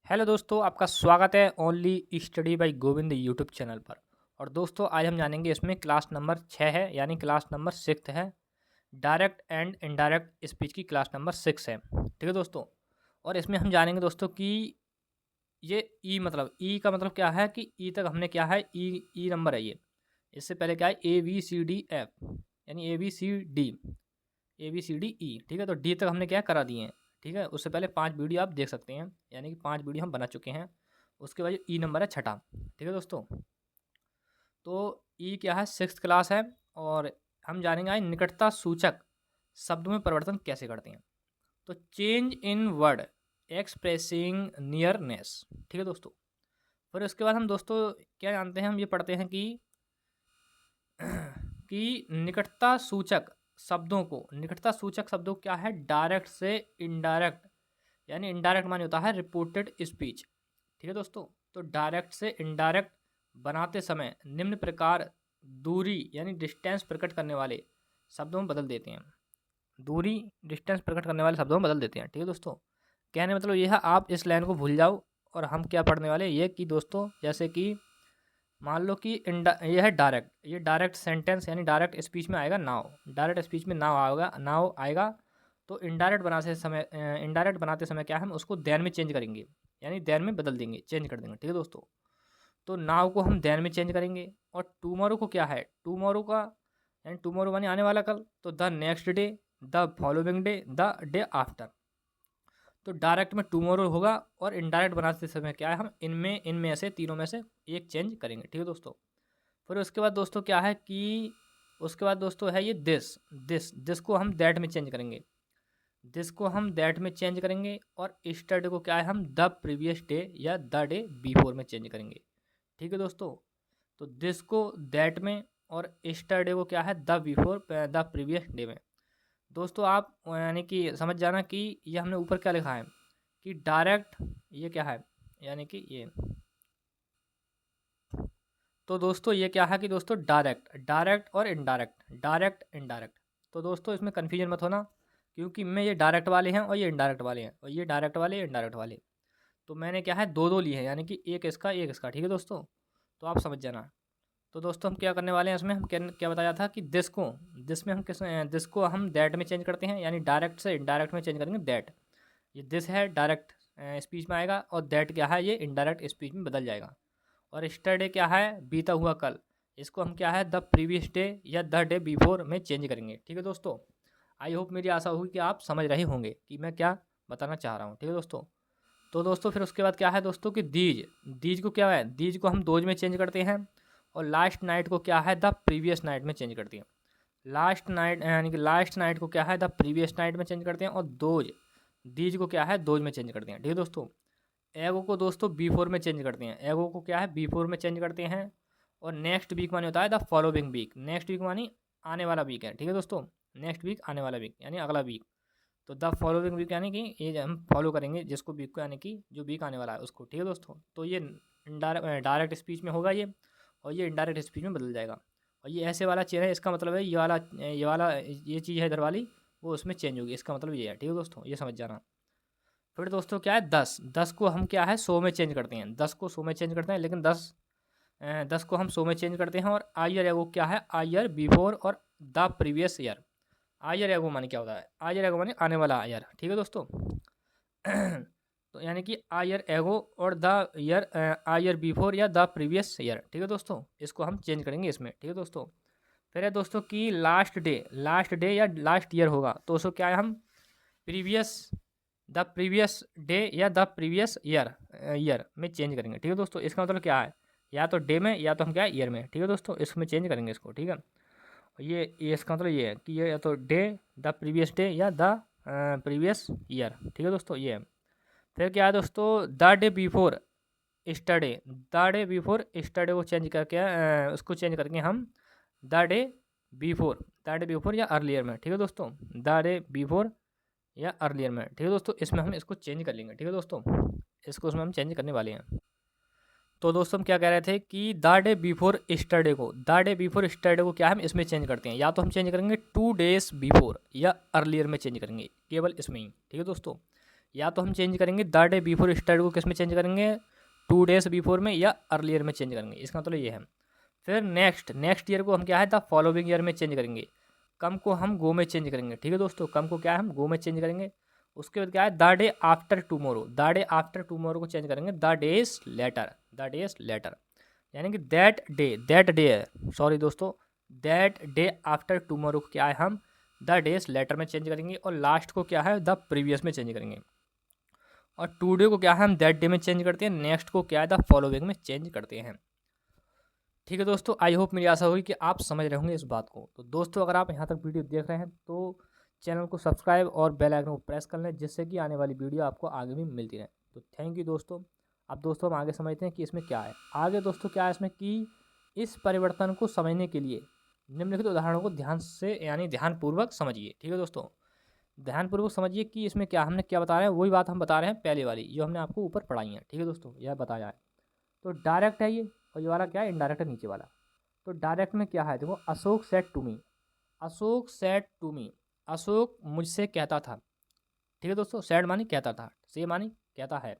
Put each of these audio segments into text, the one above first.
Hello दोस्तों, आपका स्वागत है only study bye Govind YouTube channel पर। और दोस्तों आज हम जानेंगे इसमें क्लास नंबर 6 है, यानी क्लास नंबर 6 है। डायरेक्ट एंड इनडायरेक्ट स्पीच की क्लास नंबर 6 है, ठीक है दोस्तों। और इसमें हम जानेंगे दोस्तों कि ये ई का मतलब क्या है, कि ई तक हमने क्या है, ई नंबर है ये। इससे पहले क्या है, A B C D F, यानी A B C D E, ठीक है। तो डी तक हमने क्या करा दिए हैं, ठीक है। उससे पहले 5 वीडियो आप देख सकते हैं, यानी कि 5 वीडियो हम बना चुके हैं। उसके बाद ई नंबर है छठा, ठीक है दोस्तों। तो ई क्या है, 6th क्लास है। और हम जानेंगे आज निकटता सूचक शब्दों में परिवर्तन कैसे करते हैं। तो change in word expressing nearness, ठीक है दोस्तों। फिर उसके बाद हम दोस्तों क्या जानते हैं, हम ये पढ़ते हैं कि निकटता सूचक शब्दों क्या है, डायरेक्ट से इनडायरेक्ट, यानी इनडायरेक्ट माने होता है रिपोर्टेड स्पीच, ठीक है दोस्तों। तो डायरेक्ट से इनडायरेक्ट बनाते समय निम्न प्रकार दूरी यानी डिस्टेंस प्रकट करने वाले शब्दों में बदल देते हैं। दूरी डिस्टेंस प्रकट करने वाले शब्दों में बदल देते हैं, ठीक है दोस्तों। कहने मतलब यह है, आप इस लाइन को भूल जाओ। और हम क्या पढ़ने वाले ये कि दोस्तों, जैसे कि मान लो कि ये है डायरेक्ट, ये डायरेक्ट सेंटेंस यानी डायरेक्ट स्पीच में आएगा नाव, डायरेक्ट स्पीच में नाव आएगा। तो इनडायरेक्ट बनाते समय क्या है, हम उसको देन में चेंज करेंगे, यानी देन में बदल देंगे, चेंज कर देंगे, ठीक है दोस्तों। तो नाव को हम देन में चेंज करेंगे। और टुमारो को क्या है, टुमारो का यानी टुमारो माने आने वाला कल, तो the next day, the following day, the day after. तो डायरेक्ट में टुमारो होगा, और इनडायरेक्ट बनाते समय क्या है, हम इनमें से तीनों में से एक चेंज करेंगे, ठीक है दोस्तों। फिर उसके बाद दोस्तों क्या है कि उसके बाद दोस्तों है ये दिस को हम दैट में चेंज करेंगे, दिस को हम दैट में चेंज करेंगे। और स्टरडे को क्या है, हम द प्रीवियस डे या द डे बिफोर में चेंज करेंगे, ठीक है दोस्तों। तो दिस को दैट में, और स्टरडे को क्या है, the before the previous day में। दोस्तों आप यानी कि समझ जाना कि ये हमने ऊपर क्या लिखा है कि डायरेक्ट, ये क्या है, यानी कि ये। तो दोस्तों ये क्या है कि दोस्तों डायरेक्ट और इनडायरेक्ट। तो दोस्तों इसमें कन्फ्यूजन मत होना, क्योंकि मैं ये डायरेक्ट वाले हैं और ये इनडायरेक्ट वाले हैं, और ये डायरेक्ट वाले इनडायरेक्ट वाले। तो मैंने क्या है, दो लिए हैं, यानी कि एक इसका ठीक है दोस्तों। तो आप समझ जाना। तो दोस्तों हम क्या करने वाले हैं इसमें, हम क्या बताया था कि दिस को हम दैट में चेंज करते हैं, यानी डायरेक्ट से इनडायरेक्ट में चेंज करेंगे दैट। ये दिस है डायरेक्ट स्पीच में आएगा, और दैट क्या है, ये इनडायरेक्ट स्पीच में बदल जाएगा। और यस्टरडे क्या है, बीता हुआ कल, इसको हम क्या है, द प्रीवियस डे या द डे बिफोर में चेंज करेंगे, ठीक है दोस्तों। आई होप, मेरी आशा होगी कि आप समझ रहे होंगे कि मैं क्या बताना चाह रहा हूँ, ठीक है दोस्तों। तो दोस्तों फिर उसके बाद क्या है दोस्तों कि दीज को क्या है, दीज को हम दोज में चेंज करते हैं। और लास्ट नाइट को क्या है, द प्रीवियस नाइट में चेंज करते हैं। लास्ट नाइट यानी कि लास्ट नाइट को क्या है, द प्रीवियस नाइट में चेंज करते हैं। और दीज को क्या है, दोज में चेंज करते हैं, ठीक है दोस्तों। एगो को दोस्तों बी4 में चेंज करते हैं, एगो को क्या है, बी4 में चेंज करते हैं। और नेक्स्ट वीक माने होता है the following week, next week मानी आने वाला वीक है, ठीक है दोस्तों। नेक्स्ट वीक आने वाला वीक यानी अगला वीक। तो द फॉलोइंग वीक यानी कि ये हम फॉलो करेंगे जिसको वीक को, यानी कि जो वीक आने वाला है उसको, ठीक है दोस्तों। तो ये डायरेक्ट स्पीच में होगा ये, और ये इनडायरेक्ट स्पीच में बदल जाएगा। और ये ऐसे वाला चेन है, इसका मतलब है ये चीज़ है इधर वाली, वो उसमें चेंज होगी, इसका मतलब ये है, ठीक है दोस्तों, ये समझ जाना। फिर दोस्तों क्या है, दस को हम क्या है, 100 में चेंज करते हैं, 10 को 100 में चेंज करते हैं, लेकिन 10 को हम 100 में चेंज करते हैं। और आयर एगो क्या है, आयर बिफोर और द प्रीवियस ईयर। आयर एगो माने क्या होता है, आयर एगो माने आने वाला आयर, ठीक है दोस्तों। तो यानी कि आयर एगो और द ईयर, आयर बिफोर या द प्रीवियस ईयर, ठीक है दोस्तों। इसको हम चेंज करेंगे इसमें, ठीक है दोस्तों। फिर है दोस्तों कि लास्ट डे या लास्ट ईयर होगा, तो उसको क्या है, हम द प्रीवियस डे या द प्रीवियस ईयर में चेंज करेंगे, ठीक है दोस्तों। इसका मतलब क्या है, या तो डे में या तो हम क्या है ईयर में, ठीक है दोस्तों, इसमें चेंज करेंगे इसको, ठीक है। ये इसका मतलब ये है कि ये या तो डे, द प्रीवियस डे या द प्रीवियस ईयर, ठीक है दोस्तों, ये है। फिर क्या है दोस्तों, द डे बिफोर स्टरडे को चेंज करके उसको चेंज करके हम द डे बिफोर या अर्लियर में, ठीक है दोस्तों, द डे बिफोर या अर्लियर में, ठीक है दोस्तों। इसमें हम इसको चेंज कर लेंगे, ठीक है दोस्तों, इसको उसमें हम चेंज करने वाले हैं। तो दोस्तों हम क्या कह रहे थे कि द डे बिफोर स्टरडे को क्या हम इसमें चेंज करते हैं, या तो हम चेंज करेंगे 2 days बिफोर या अर्लियर में चेंज करेंगे, केवल इसमें ही, ठीक है दोस्तों। या तो हम चेंज करेंगे द डे बिफोर स्टडी को किस में चेंज करेंगे, 2 डेज बिफोर में या अर्लियर में चेंज करेंगे, इसका मतलब ये है। फिर नेक्स्ट ईयर को हम क्या है द फॉलोइंग ईयर में चेंज करेंगे। कम को हम गो में चेंज करेंगे, ठीक है दोस्तों, कम को क्या है हम गो में चेंज करेंगे। उसके बाद क्या है the day after tomorrow, the day after tomorrow को चेंज करेंगे the days later, the days later, यानी कि दैट डे है, सॉरी दोस्तों, दैट डे आफ्टर टुमारो को क्या है हम द डेज लेटर में चेंज करेंगे। और लास्ट को क्या है द प्रीवियस में चेंज करेंगे। और टुडे को क्या है हम दैट डे में चेंज करते हैं, नेक्स्ट को क्या है द फॉलोइंग में चेंज करते हैं। ठीक है दोस्तों, आई होप मेरी आशा होगी कि आप समझ रहे होंगे इस बात को। तो दोस्तों अगर आप यहाँ तक वीडियो देख रहे हैं तो चैनल को सब्सक्राइब और बेल आइकन को प्रेस कर लें, जिससे कि आने वाली वीडियो आपको आगे भी मिलती रहे। तो थैंक यू दोस्तों। अब दोस्तों हम आगे समझते हैं कि इसमें क्या है। आगे दोस्तों क्या है इसमें कि इस परिवर्तन को समझने के लिए निम्नलिखित उदाहरणों को ध्यान से यानी ध्यानपूर्वक समझिए। ठीक है दोस्तों, ध्यानपूर्वक समझिए कि इसमें क्या हमने क्या बता रहे हैं, वही बात हम बता रहे हैं पहले वाली जो हमने आपको ऊपर पढ़ाई है। ठीक है दोस्तों, यह बताया है। तो डायरेक्ट है ये, और ये वाला क्या है इनडायरेक्ट है नीचे वाला। तो डायरेक्ट में क्या है देखो, Ashok said to me, Ashok said to me, Ashok मुझसे कहता था। ठीक है दोस्तों, सेड मानी कहता था, से मानी कहता है,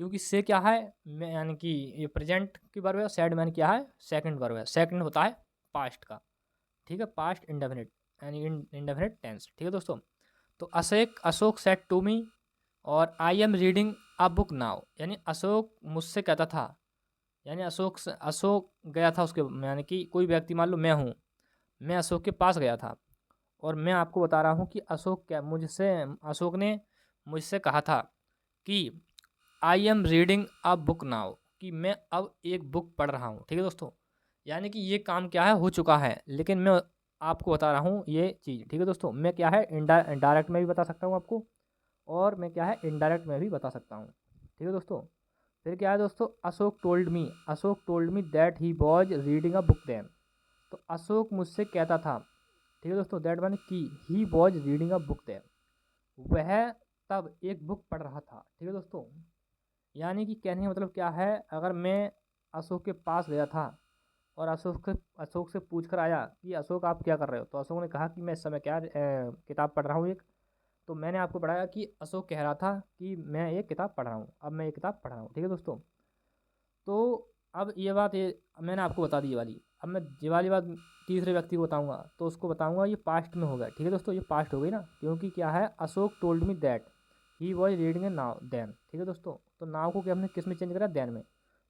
क्योंकि से क्या है मैं यानी कि ये प्रेजेंट की वर्ब है, सेड मानी क्या है सेकंड वर्ब है, सेकंड होता है पास्ट का। ठीक है, पास्ट इंडेफिनिट यानी इंडेफिनिट टेंस। ठीक है दोस्तों, तो अशोक सेड टू मी और आई am reading a book now, यानी अशोक मुझसे कहता था, यानी अशोक गया था उसके, यानी कि कोई व्यक्ति मान लो मैं हूँ, मैं अशोक के पास गया था और मैं आपको बता रहा हूँ कि अशोक ने मुझसे कहा था कि आई am reading a book now, कि मैं अब एक बुक पढ़ रहा हूँ। ठीक है दोस्तों, यानी कि ये काम क्या है हो चुका है, लेकिन मैं आपको बता रहा हूँ ये चीज़। ठीक है दोस्तों, मैं क्या है डायरेक्ट में भी बता सकता हूँ आपको, और मैं क्या है इनडायरेक्ट में भी बता सकता हूँ। ठीक है दोस्तों, फिर क्या है दोस्तों, Ashok told me that he was reading a book then. तो अशोक मुझसे कहता था, ठीक है दोस्तों, दैट माने कि he was reading a book then, वह तब एक बुक पढ़ रहा था। ठीक है दोस्तों, यानी कि कहने का मतलब क्या है, अगर मैं अशोक के पास गया था और अशोक से पूछ कर आया कि अशोक आप क्या कर रहे हो, तो अशोक ने कहा कि मैं इस समय क्या किताब पढ़ रहा हूँ एक, तो मैंने आपको पढ़ाया कि अशोक कह रहा था कि मैं एक किताब पढ़ रहा हूँ, अब मैं एक किताब पढ़ रहा हूँ। ठीक है दोस्तों, तो अब ये बात ये मैंने आपको बता दी ये वाली। अब मैं ये वाली बात तीसरे व्यक्ति को बताऊंगा, तो उसको बताऊंगा ये पास्ट में होगा। ठीक है दोस्तों, ये पास्ट हो गई ना, क्योंकि क्या है Ashok told me that he was reading a now then. ठीक है दोस्तों, तो नाउ को क्या हमने किस में चेंज करा, देन में।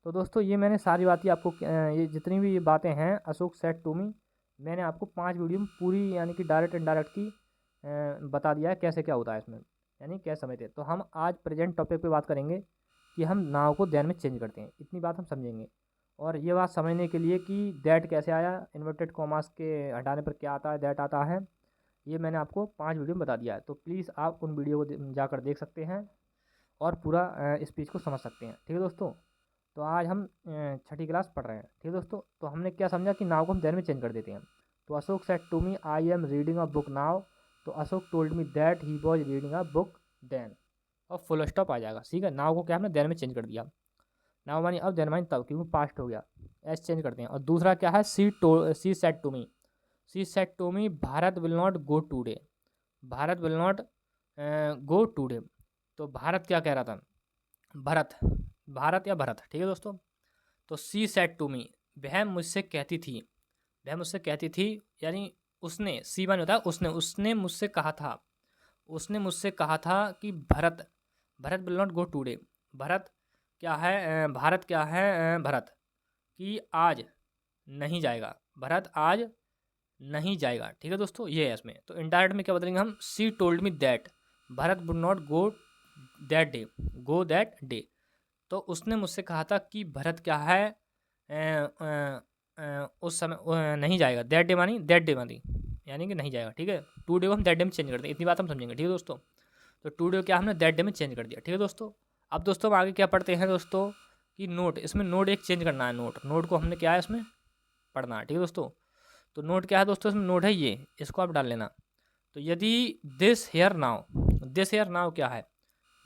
तो दोस्तों ये मैंने सारी बातें आपको ये जितनी भी ये बातें हैं अशोक सेड टू मी, मैंने आपको 5 वीडियो में पूरी यानी कि डायरेक्ट इनडायरेक्ट की बता दिया है कैसे क्या होता है इसमें, यानी क्या समझते। तो हम आज प्रेजेंट टॉपिक पे बात करेंगे कि हम नाव को देन में चेंज करते हैं, इतनी बात हम समझेंगे। और ये बात समझने के लिए कि दैट कैसे आया, इन्वर्टेड कॉमास के हटाने पर क्या आता है, दैट आता है, ये मैंने आपको 5 वीडियो में बता दिया है। तो प्लीज़ आप उन वीडियो को जाकर देख सकते हैं और पूरा स्पीच को समझ सकते हैं। ठीक है दोस्तों, तो आज हम छठी क्लास पढ़ रहे हैं। ठीक है दोस्तों, तो हमने क्या समझा कि नाव को हम देन में चेंज कर देते हैं। तो Ashok said to me I am reading a book now, तो Ashok told me that he was reading a book then, और फुल स्टॉप आ जाएगा। ठीक है, नाव को क्या हमने देन में चेंज कर दिया, नाव मानी अब, देन मानी तब, क्योंकि पास्ट हो गया, ऐसे चेंज करते हैं। और दूसरा क्या है she said to me, she said to me Bharat will not go today, Bharat will not go today. तो भारत क्या कह रहा था, भरत, भारत या भरत। ठीक है दोस्तों, तो सी सेड टू मी, वह मुझसे कहती थी, वह मुझसे कहती थी, यानी उसने, सी मान होता है उसने मुझसे कहा था, उसने मुझसे कहा था कि Bharat will not go today, Bharat क्या है भारत क्या है भरत कि आज नहीं जाएगा, भरत आज नहीं जाएगा। ठीक है दोस्तों, ये है इसमें। तो इनडायरेक्ट में क्या बदलेंगे हम, सी told me that Bharat would not go that day, go that day. तो उसने मुझसे कहा था कि भरत क्या है उस समय नहीं जाएगा, दैट डे मानी यानी कि नहीं जाएगा। ठीक है, टू डे को हम दैट डे में चेंज करते हैं, इतनी बात हम समझेंगे। ठीक है दोस्तों, तो टू डे क्या हमने दैट डे में चेंज कर दिया। ठीक है दोस्तों, अब दोस्तों हम आगे क्या पढ़ते हैं दोस्तों कि नोट, इसमें नोट एक चेंज करना है, नोट को हमने क्या है इसमें पढ़ना है। ठीक है दोस्तों, तो नोट क्या है दोस्तों, इसमें नोट है ये, इसको आप डाल लेना। तो यदि दिस हेयर नाउ क्या है,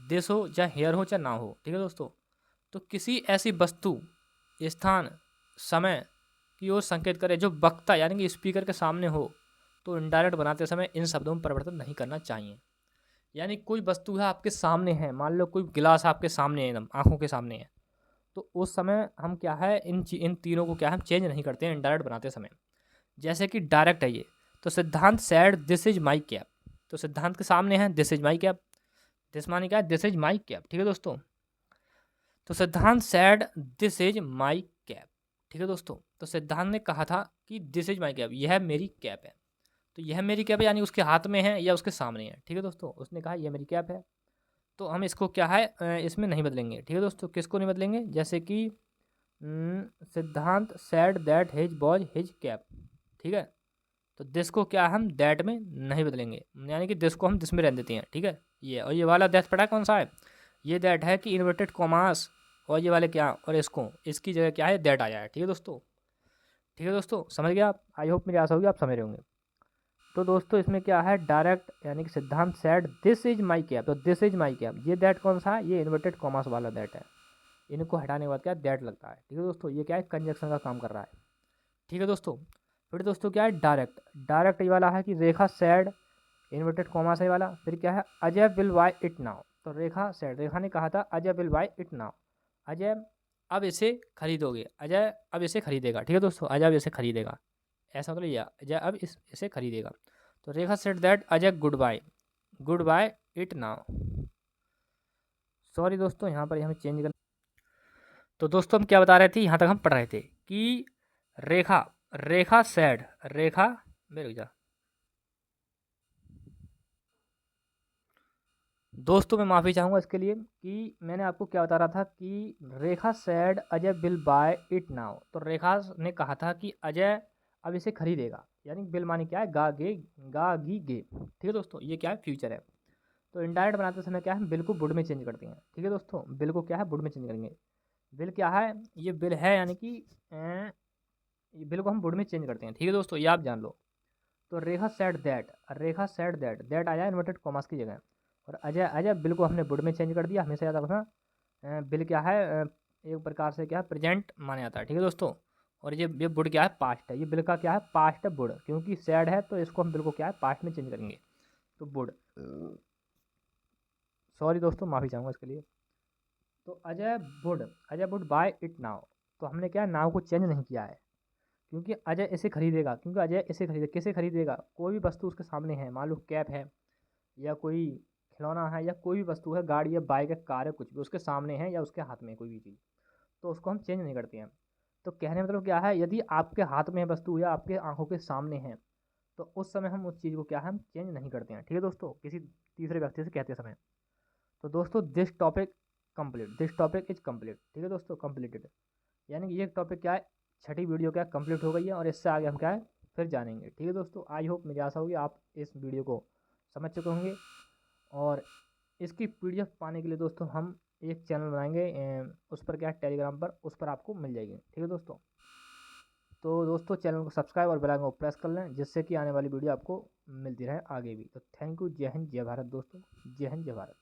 दिस हो चाहे हेयर हो चाहे ना हो। ठीक है दोस्तों, तो किसी ऐसी वस्तु, स्थान, समय की ओर संकेत करे जो वक्ता यानी कि स्पीकर के सामने हो, तो इनडायरेक्ट बनाते समय इन शब्दों में परिवर्तन नहीं करना चाहिए। यानी कोई वस्तु है आपके सामने है, मान लो कोई गिलास आपके सामने है, एकदम आँखों के सामने है, तो उस समय हम क्या है इन तीनों को क्या है हम चेंज नहीं करते हैं इनडायरेक्ट बनाते समय। जैसे कि डायरेक्ट है ये, तो सिद्धांत said this is my cap, तो सिद्धांत के सामने है this is my cap, this मानी क्या है दिस इज माई कैप, ठीक है दोस्तों। तो सिद्धांत said this is my cap, ठीक है दोस्तों। तो सिद्धांत ने कहा था कि दिस इज माई कैप, यह मेरी कैप है, तो यह मेरी कैप है यानी उसके हाथ में है या उसके सामने है, ठीक है दोस्तों। उसने कहा यह मेरी कैप है, तो हम इसको क्या है इसमें नहीं बदलेंगे, ठीक है दोस्तों। किसको नहीं बदलेंगे, जैसे कि सिद्धांत said that his was his cap, ठीक है। तो दिस को क्या हम दैट में नहीं बदलेंगे, यानी कि दिस को हम दिस में रहने देते हैं, ठीक है। ये और ये वाला दैट पता है कौन सा है, ये दैट है कि इन्वर्टेड कॉमास, और ये वाले क्या और इसको इसकी जगह क्या है दैट आया है, ठीक है दोस्तों। ठीक है दोस्तों, समझ गया आप, आई होप मेरी आशा होगी आप समझ रहे होंगे। तो दोस्तों इसमें क्या है डायरेक्ट, यानी कि सिद्धांत said this is my cap, तो दिस इज माई कैप, ये दैट कौन सा है, ये इन्वर्टेड कॉमास वाला दैट है, इनको हटाने के बाद क्या दैट लगता है, ठीक है दोस्तों। ये क्या है कंजक्शन का काम कर रहा है, ठीक है दोस्तों। फिर दोस्तों क्या है डायरेक्ट, डायरेक्ट ये वाला है कि रेखा सैड इन्वर्टेड कॉमा से वाला, फिर क्या है Ajay will buy it now, तो रेखा सैड, रेखा ने कहा था Ajay will buy it now, Ajay अब इसे खरीदोगे, अजय अब इसे खरीदेगा, ठीक है दोस्तों, अजय अब इसे खरीदेगा, ऐसा मतलब यह अजय अब इसे खरीदेगा। तो Rekha said that Ajay good buy it now. Sorry दोस्तों यहाँ पर हमें चेंज करना। तो दोस्तों हम क्या बता रहे थे, यहाँ तक हम पढ़ रहे थे कि रेखा रेखा सैड रेखा मेरे जा दोस्तों मैं माफ़ी चाहूँगा इसके लिए कि मैंने आपको क्या बता रहा था कि Rekha said Ajay will buy it now, तो रेखा ने कहा था कि अजय अब इसे खरीदेगा, यानी बिल मानी क्या है गा गी गे, ठीक है दोस्तों, ये क्या है फ्यूचर है। तो इनडायरेक्ट बनाते समय क्या है बिल को वुड में चेंज करते हैं, ठीक है दोस्तों, बिल को क्या है वुड में चेंज करेंगे। बिल क्या है, ये बिल है यानी कि ये बिल को हम वुड में चेंज करते हैं, ठीक है दोस्तों, ये आप जान लो। तो रेखा सेड दैट आया इन्वर्टेड कॉमास की जगह, और अजय अजय बिल को हमने वुड में चेंज कर दिया, हमेशा याद रखना। बिल क्या है एक प्रकार से क्या है प्रेजेंट माना जाता है, ठीक है दोस्तों। और ये वुड क्या है पास्ट है, ये बिल का क्या है पास्ट है वुड, क्योंकि सैड है तो इसको हम बिल को क्या है पास्ट में चेंज करेंगे, तो वुड। सॉरी दोस्तों माफ़ी चाहूँगा इसके लिए। तो Ajay would buy it now, तो हमने क्या नाव को चेंज नहीं किया है, क्योंकि अजय इसे खरीदेगा, क्योंकि अजय इसे खरीदेगा, किसे खरीदेगा, कोई भी वस्तु उसके सामने है, मान लो कैप है या कोई खिलौना है या कोई भी वस्तु है, गाड़ी है बाइक है कार है, कुछ भी उसके सामने है या उसके हाथ में कोई भी चीज़, तो उसको हम चेंज नहीं करते हैं। तो कहने मतलब क्या है, यदि आपके हाथ में वस्तु या आपके आंखों के सामने है, तो उस समय हम उस चीज़ को क्या है हम चेंज नहीं करते हैं, ठीक है दोस्तों, किसी तीसरे व्यक्ति से कहते समय। तो दोस्तों दिस टॉपिक इज कम्प्लीट, ठीक है दोस्तों, कम्प्लीटेड, यानी कि ये टॉपिक क्या है छठी वीडियो क्या कंप्लीट हो गई है, और इससे आगे हम क्या है फिर जानेंगे, ठीक है दोस्तों। आई होप मुझे आशा होगी आप इस वीडियो को समझ चुके होंगे, और इसकी पीडीएफ पाने के लिए दोस्तों हम एक चैनल बनाएंगे, उस पर क्या है टेलीग्राम पर, उस पर आपको मिल जाएगी, ठीक है दोस्तों। तो दोस्तों चैनल को सब्सक्राइब और बेल आइकन को प्रेस कर लें, जिससे कि आने वाली वीडियो आपको मिलती रहे आगे भी। तो थैंक यू, जय हिंद जय भारत दोस्तों, जय हिंद जय भारत।